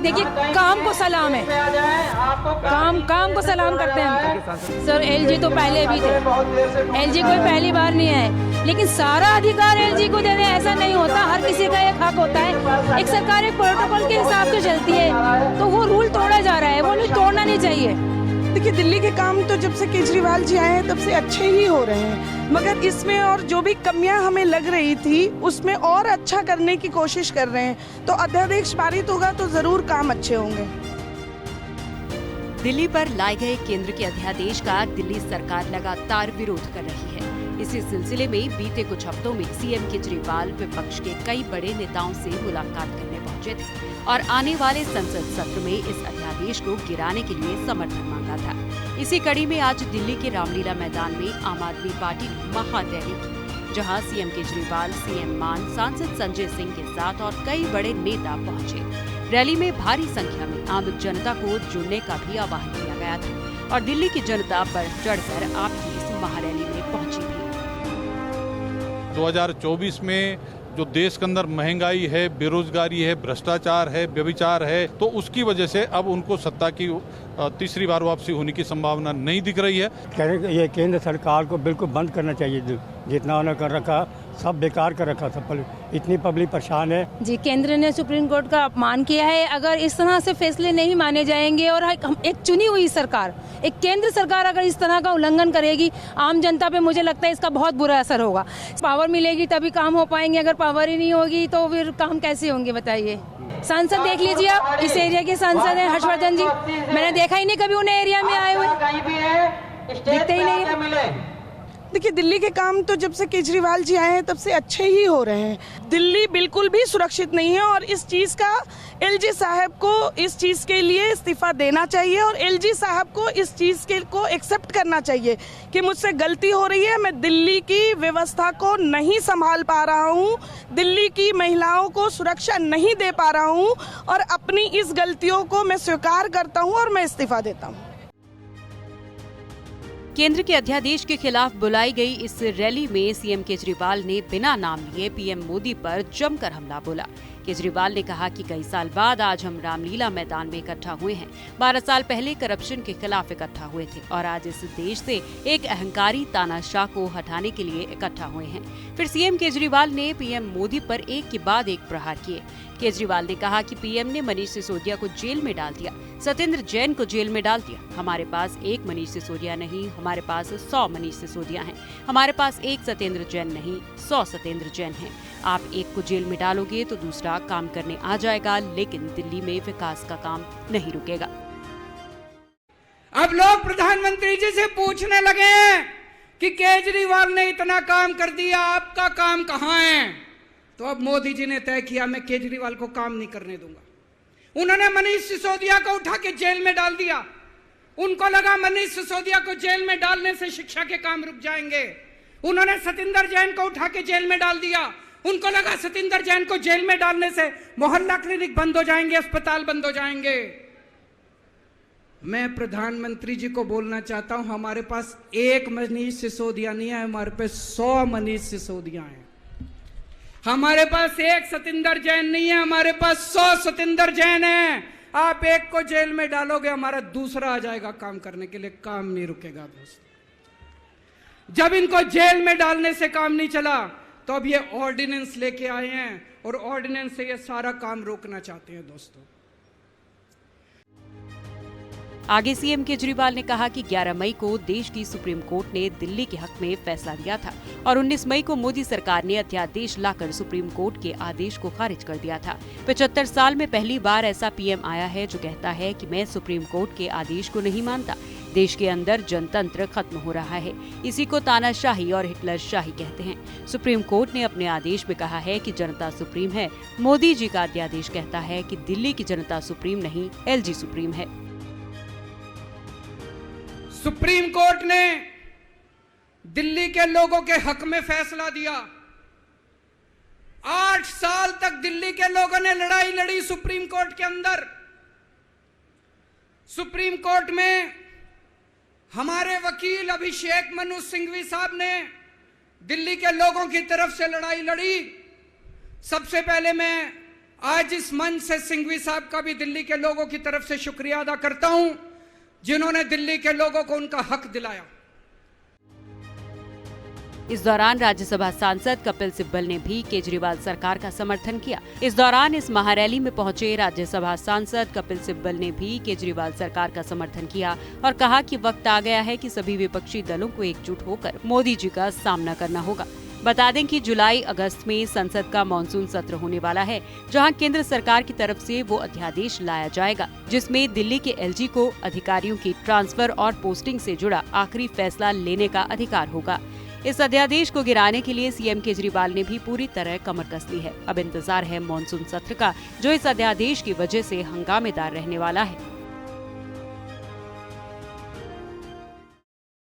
देखिए काम को सलाम है, काम को सलाम करते हैं सर। एलजी तो पहले भी थे, एलजी कोई पहली बार नहीं है, लेकिन सारा अधिकार एलजी को दे दें ऐसा नहीं होता। हर किसी का एक हक होता है। एक सरकार एक प्रोटोकॉल के हिसाब से चलती है, तो वो रूल तोड़ा जा रहा है, वो रूल तोड़ना नहीं चाहिए। देखिए दिल्ली के काम तो जब से केजरीवाल जी आए हैं तब से अच्छे ही हो रहे हैं, मगर इसमें और जो भी कमियां हमें लग रही थी उसमें और अच्छा करने की कोशिश कर रहे हैं। तो अध्यादेश पारित होगा तो जरूर काम अच्छे होंगे। दिल्ली पर लाए गए केंद्र के अध्यादेश का दिल्ली सरकार लगातार विरोध कर रही है। इसी सिलसिले में बीते कुछ हफ्तों में सीएम केजरीवाल विपक्ष के कई बड़े नेताओं से मुलाकात करने पहुंचे थे और आने वाले संसद सत्र में इस अध्यादेश को गिराने के लिए समर्थन मांगा था। इसी कड़ी में आज दिल्ली के रामलीला मैदान में आम आदमी पार्टी ने महारैली की, जहां सीएम केजरीवाल, सीएम मान, सांसद संजय सिंह के साथ और कई बड़े नेता पहुंचे। रैली में भारी संख्या में आम जनता को जुड़ने का भी आह्वान किया गया था और दिल्ली की जनता बढ़ चढ़कर आपकी इस महारैली में पहुंची थी। 2024 में जो देश के अंदर महंगाई है, बेरोजगारी है, भ्रष्टाचार है, व्यभिचार है, तो उसकी वजह से अब उनको सत्ता की तीसरी बार वापसी होने की संभावना नहीं दिख रही है। ये केंद्र सरकार को बिल्कुल बंद करना चाहिए। जितना उन्होंने कर रखा सब बेकार कर रखा, सब इतनी पब्लिक परेशान है। जी, केंद्र ने सुप्रीम कोर्ट का अपमान किया है। अगर इस तरह से फैसले नहीं माने जाएंगे और एक चुनी हुई सरकार, एक केंद्र सरकार अगर इस तरह का उल्लंघन करेगी, आम जनता पे मुझे लगता है इसका बहुत बुरा असर होगा। पावर मिलेगी तभी काम हो पाएंगे, अगर पावर ही नहीं होगी तो फिर काम कैसे होंगे बताइए। सांसद देख लीजिए आप, इस एरिया के सांसद हैं हर्षवर्धन जी, मैंने देखा ही नहीं कभी उन्हें एरिया में आए हुए, दिखते ही नहीं है। देखिए दिल्ली के काम तो जब से केजरीवाल जी आए हैं तब से अच्छे ही हो रहे हैं। दिल्ली बिल्कुल भी सुरक्षित नहीं है और इस चीज़ का एलजी साहब को इस चीज़ के लिए इस्तीफा देना चाहिए और एलजी साहब को इस चीज़ के को एक्सेप्ट करना चाहिए कि मुझसे गलती हो रही है, मैं दिल्ली की व्यवस्था को नहीं संभाल पा रहा हूँ, दिल्ली की महिलाओं को सुरक्षा नहीं दे पा रहा हूँ और अपनी इस गलतियों को मैं स्वीकार करता हूँ और मैं इस्तीफा देता हूँ। केंद्र के अध्यादेश के खिलाफ बुलाई गई इस रैली में सीएम केजरीवाल ने बिना नाम लिए पीएम मोदी पर जमकर हमला बोला। केजरीवाल ने कहा कि कई साल बाद आज हम रामलीला मैदान में इकट्ठा हुए हैं। 12 साल पहले करप्शन के खिलाफ इकट्ठा हुए थे और आज इस देश से एक अहंकारी तानाशाह को हटाने के लिए इकट्ठा हुए हैं। फिर सीएम केजरीवाल ने पीएम मोदी पर एक के बाद एक प्रहार किए। केजरीवाल ने कहा कि पीएम ने मनीष सिसोदिया को जेल में डाल दिया, सत्येंद्र जैन को जेल में डाल दिया। हमारे पास एक मनीष सिसोदिया नहीं, हमारे पास 100 मनीष सिसोदिया हैं। हमारे पास एक सत्येंद्र जैन नहीं, 100 सत्येंद्र जैन हैं। आप एक को जेल में डालोगे तो दूसरा काम करने आ जाएगा, लेकिन दिल्ली में विकास का काम नहीं रुकेगा। अब लोग प्रधानमंत्री जी से पूछने लगे हैं कि केजरीवाल ने इतना काम कर दिया, आपका काम कहाँ है? तो अब मोदी जी ने तय किया मैं केजरीवाल को काम नहीं करने दूंगा। उन्होंने मनीष सिसोदिया को उठा के जेल में डाल दिया। उनको लगा मनीष सिसोदिया को जेल में डालने से शिक्षा के काम रुक जाएंगे। उन्होंने सत्येंद्र जैन को उठा के जेल में डाल दिया। उनको लगा सत्येंद्र जैन को जेल में डालने से मोहल्ला क्लिनिक बंद हो जाएंगे, अस्पताल बंद हो जाएंगे। मैं प्रधानमंत्री जी को बोलना चाहता हूं, हमारे पास एक मनीष सिसोदिया नहीं है, हमारे पास 100 मनीष सिसोदिया हैं। हमारे पास एक सत्येंद्र जैन नहीं है, हमारे पास 100 सत्येंद्र जैन हैं। आप एक को जेल में डालोगे, हमारा दूसरा आ जाएगा काम करने के लिए, काम नहीं रुकेगा दोस्त। जब इनको जेल में डालने से काम नहीं चला तो अब ये ऑर्डिनेंस लेके आए हैं और ऑर्डिनेंस से ये सारा काम रोकना चाहते हैं दोस्तों। आगे सीएम केजरीवाल ने कहा कि 11 मई को देश की सुप्रीम कोर्ट ने दिल्ली के हक में फैसला दिया था और 19 मई को मोदी सरकार ने अध्यादेश लाकर सुप्रीम कोर्ट के आदेश को खारिज कर दिया था। 75 साल में पहली बार ऐसा पीएम आया है जो कहता है कि मैं सुप्रीम कोर्ट के आदेश को नहीं मानता। देश के अंदर जनतंत्र खत्म हो रहा है, इसी को तानाशाही और हिटलर शाही कहते हैं। सुप्रीम कोर्ट ने अपने आदेश में कहा है कि जनता सुप्रीम है। मोदी जी का अध्यादेश कहता है कि दिल्ली की जनता सुप्रीम नहीं, एलजी सुप्रीम है। सुप्रीम कोर्ट ने दिल्ली के लोगों के हक में फैसला दिया। 8 साल तक दिल्ली के लोगों ने लड़ाई लड़ी सुप्रीम कोर्ट के अंदर। सुप्रीम कोर्ट में हमारे वकील अभिषेक मनु सिंघवी साहब ने दिल्ली के लोगों की तरफ से लड़ाई लड़ी। सबसे पहले मैं आज इस मंच से सिंघवी साहब का भी दिल्ली के लोगों की तरफ से शुक्रिया अदा करता हूं, जिन्होंने दिल्ली के लोगों को उनका हक दिलाया। इस दौरान राज्यसभा सांसद कपिल सिब्बल ने भी केजरीवाल सरकार का समर्थन किया। इस दौरान इस महारैली में पहुंचे राज्यसभा सांसद कपिल सिब्बल ने भी केजरीवाल सरकार का समर्थन किया और कहा कि वक्त आ गया है कि सभी विपक्षी दलों को एकजुट होकर मोदी जी का सामना करना होगा। बता दें कि जुलाई-अगस्त में संसद का मॉनसून सत्र होने वाला है, जहां केंद्र सरकार की तरफ से वो अध्यादेश लाया जाएगा, जिसमें दिल्ली के एलजी को अधिकारियों की ट्रांसफर और पोस्टिंग से जुड़ा आखिरी फैसला लेने का अधिकार होगा। इस अध्यादेश को गिराने के लिए सीएम केजरीवाल ने भी पूरी तरह कमर कस ली है। अब इंतजार है मॉनसून सत्र का, जो इस अध्यादेश की वजह से हंगामेदार रहने वाला है।